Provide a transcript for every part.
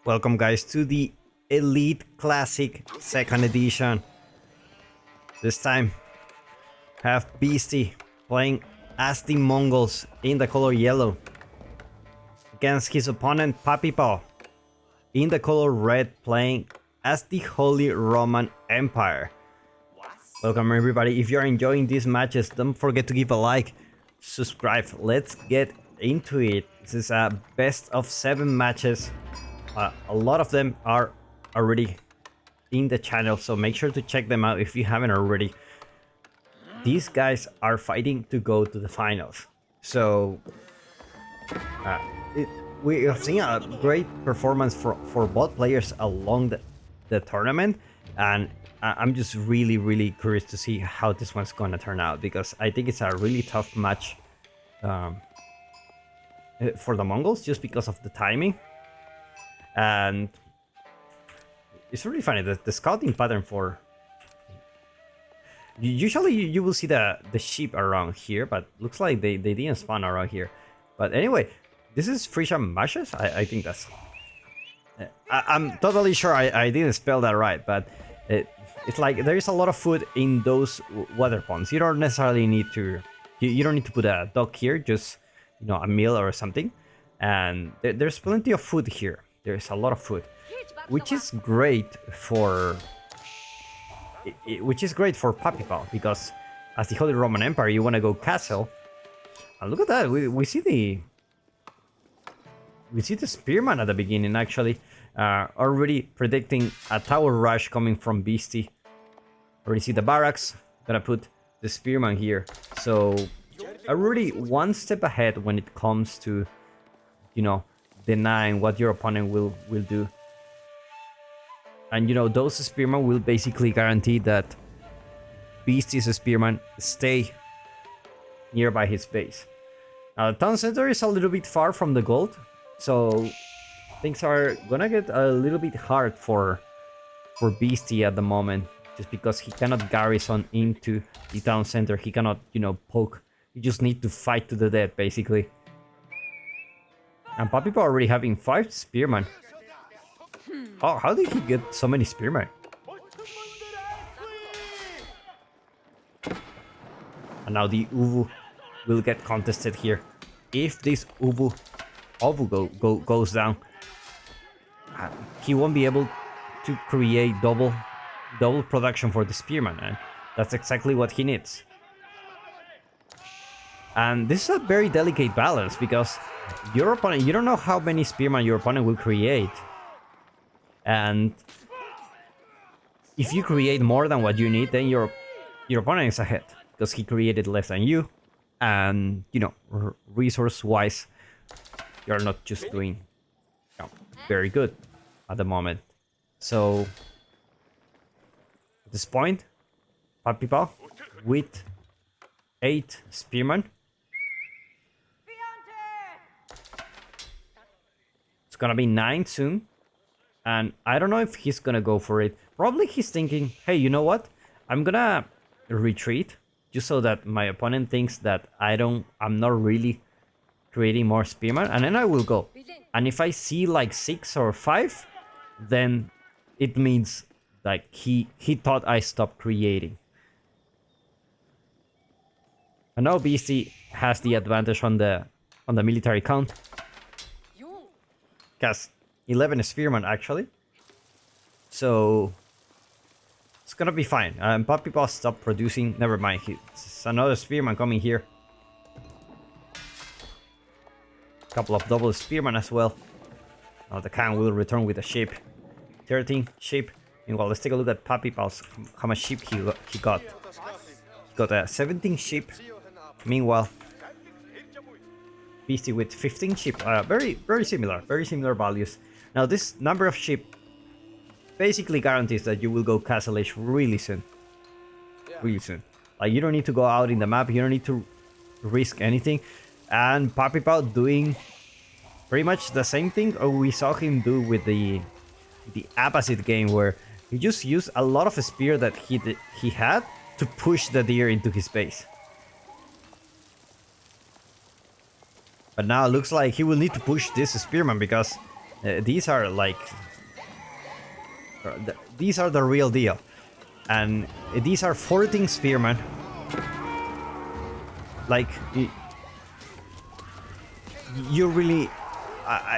Welcome guys to the Elite Classic 2nd edition. This time have Beasty playing as the Mongols in the color yellow against his opponent Puppypaw in the color red playing as the Holy Roman Empire. Welcome everybody. If you're enjoying these matches, don't forget to give a like, subscribe. Let's get into it. This is a best of 7 matches. A lot of them are already in the channel, so make sure to check them out if you haven't already. These guys are fighting to go to the finals, so we have seen a great performance for both players along the tournament, and I'm just really curious to see how this one's gonna turn out, because I think it's a really tough match for the Mongols just because of the timing. And it's really funny that the scouting pattern for usually you will see the sheep around here, but looks like they didn't spawn around here. But anyway, this is Frisia Mashes. I think that's I'm totally sure I didn't spell that right, but it's like there is a lot of food in those water ponds. You don't necessarily need to you don't need to put a dock here, just a meal or something, and there's plenty of food here. There's a lot of food, which is great for Puppypaw, because as the Holy Roman Empire, you want to go castle. And look at that, we see the spearman at the beginning, actually, already predicting a tower rush coming from Beasty. Already see the barracks. Gonna put the spearman here, so already one step ahead when it comes to denying what your opponent will do. And those spearmen will basically guarantee that Beasty's spearmen stay nearby his base. Now the town center is a little bit far from the gold, so things are gonna get a little bit hard for Beasty at the moment, just because he cannot garrison into the town center. He cannot poke. You just need to fight to the death, basically. And Puppypaw already having 5 spearmen. Oh, how did he get so many spearmen? And now the Uvu will get contested here. If this Uvu goes down, he won't be able to create double production for the spearman, and that's exactly what he needs. And this is a very delicate balance, because your opponent, you don't know how many spearmen your opponent will create. And if you create more than what you need, then your opponent is ahead, because he created less than you. And, resource-wise, you're not just doing very good at the moment. So, at this point, Puppypaw with 8 spearmen. It's gonna be 9 soon, and I don't know if he's gonna go for it. Probably he's thinking, hey, you know what? I'm gonna retreat just so that my opponent thinks that I'm not really creating more spearmen, and then I will go. And if I see like 6 or 5, then it means like he thought I stopped creating. And now Beasty has the advantage on the military count. Has 11 spearmen actually, so it's gonna be fine. Puppypaw stopped producing. Never mind, it's another spearman coming here. Couple of double spearmen as well. Now the Khan will return with a sheep. 13 sheep. Meanwhile, let's take a look at Puppypaw's, how much sheep he got. He got 17 sheep. Meanwhile, Beasty with 15 sheep, very similar values. Now this number of sheep basically guarantees that you will go castle age really soon. Like, you don't need to go out in the map, you don't need to risk anything. And Puppypaw doing pretty much the same thing we saw him do with the Apacid game, where he just used a lot of spear that he had to push the deer into his base. But now it looks like he will need to push this spearman, because These are like these are the real deal, and these are 14 spearmen. Like you really,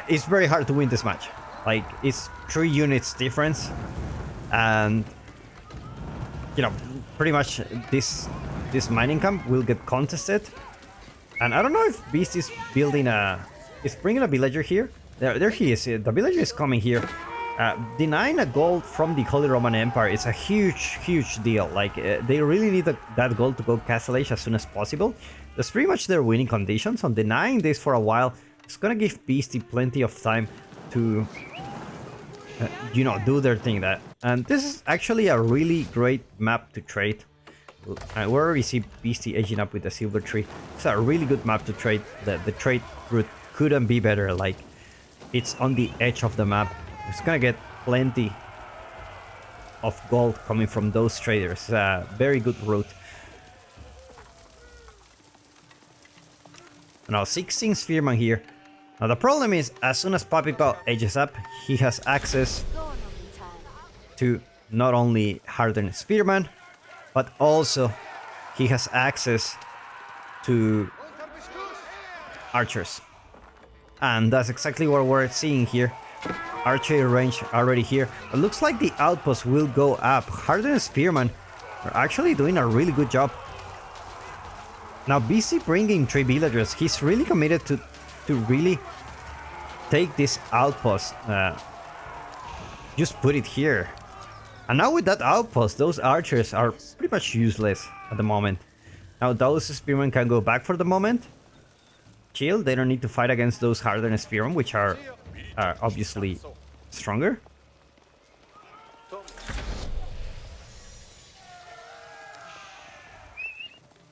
it's very hard to win this match. Like it's 3 units difference, and you know, pretty much this mining camp will get contested. And I don't know if Beast is building is bringing a villager here. There he is. The villager is coming here. Denying a gold from the Holy Roman Empire is a huge deal. Like they really need that gold to go Castle Age as soon as possible. That's pretty much their winning conditions. So denying this for a while, it's gonna give Beasty plenty of time to, you know, do their thing. And this is actually a really great map to trade. We already see Beasty edging up with the silver tree. It's a really good map to trade. The trade route couldn't be better. Like it's on the edge of the map. It's gonna get plenty of gold coming from those traders. Very good route. Now 16 spearmen here. Now the problem is, as soon as Puppypaw edges up, he has access to not only hardened spearmen, but also he has access to archers. And that's exactly what we're seeing here. Archery range already here. It looks like the outpost will go up. Hardened spearmen are actually doing a really good job. Now Beasty bringing 3 villagers. He's really committed to really take this outpost. Just put it here. And now with that outpost, those archers are pretty much useless at the moment. Now those spearmen can go back for the moment. Chill, they don't need to fight against those hardened spearmen, which are obviously stronger.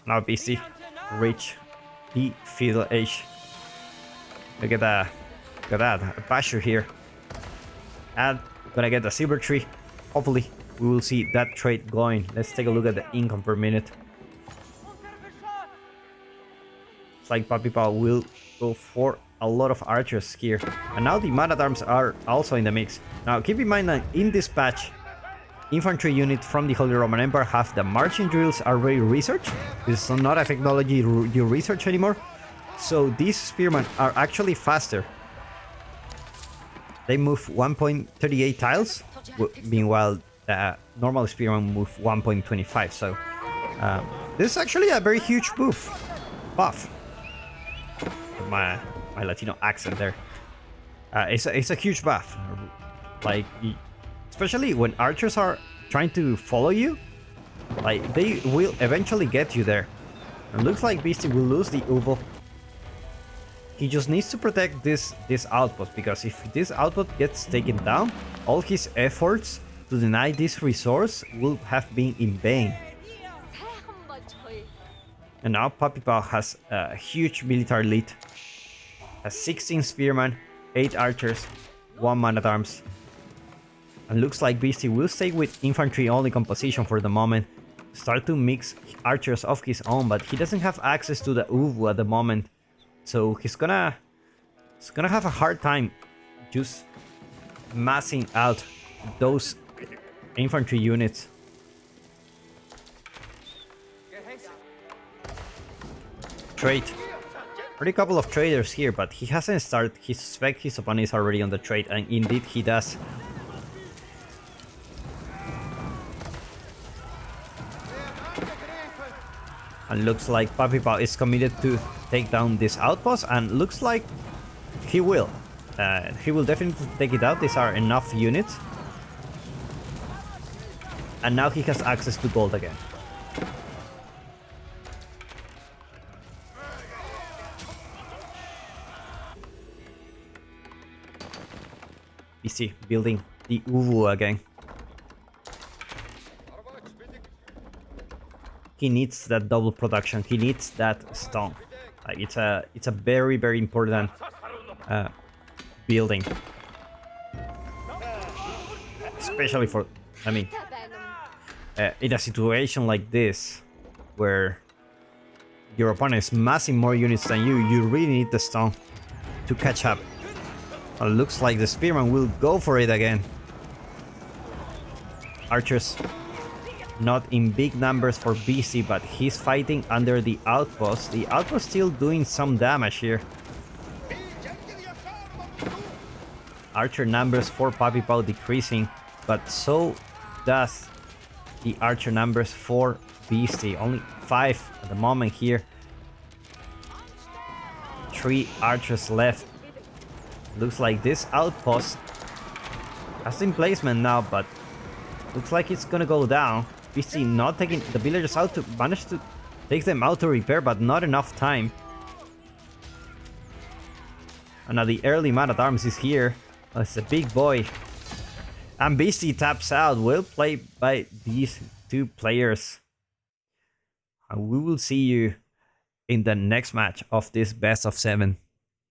Now Beasty reach the feudal age. Look at that. Look at that. A pasture here. And gonna get the silver tree. Hopefully we will see that trade going. Let's take a look at the income per minute. It's like Puppypaw will go for a lot of archers here. And now the man-at-arms are also in the mix. Now keep in mind that in this patch, infantry unit from the Holy Roman Empire have the marching drills already researched. This is not a technology you research anymore. So these spearmen are actually faster. They move 1.38 tiles, meanwhile normal spearmen move 1.25. So this is actually a very huge buff. My Latino accent there. It's a huge buff. Like, especially when archers are trying to follow you, like they will eventually get you there. It looks like Beasty will lose the Uvo. He just needs to protect this outpost, because if this outpost gets taken down, all his efforts to deny this resource will have been in vain. And now Puppypaw has a huge military lead. Has 16 spearmen, 8 archers, 1 man-at-arms. And looks like Beasty will stay with infantry only composition for the moment. Start to mix archers of his own, but he doesn't have access to the Uvu at the moment. So he's gonna have a hard time just massing out those infantry units. Trade. Already a couple of traders here, but he hasn't started. He suspects his opponent is already on the trade, and indeed he does. And looks like Puppypaw is committed to take down this outpost, and looks like he will. He will definitely take it out. These are enough units. And now he has access to gold again. Beasty building the Uvu again. He needs that double production. He needs that stone. Like it's a very important building, especially for, I mean, in a situation like this where your opponent is massing more units than you, you really need the stone to catch up. Looks like the spearman will go for it again. Archers not in big numbers for Beasty, but he's fighting under the outpost. The outpost still doing some damage here. Archer numbers for Puppypaw decreasing, but so does the archer numbers for Beasty. Only 5 at the moment here. 3 archers left. Looks like this outpost has in placement now, but looks like it's gonna go down. Beasty not taking the villagers out to manage to take them out to repair, but not enough time. And now the early man at arms is here. Oh, it's a big boy. And Beasty taps out. Well played by these 2 players. And we will see you in the next match of this best of 7.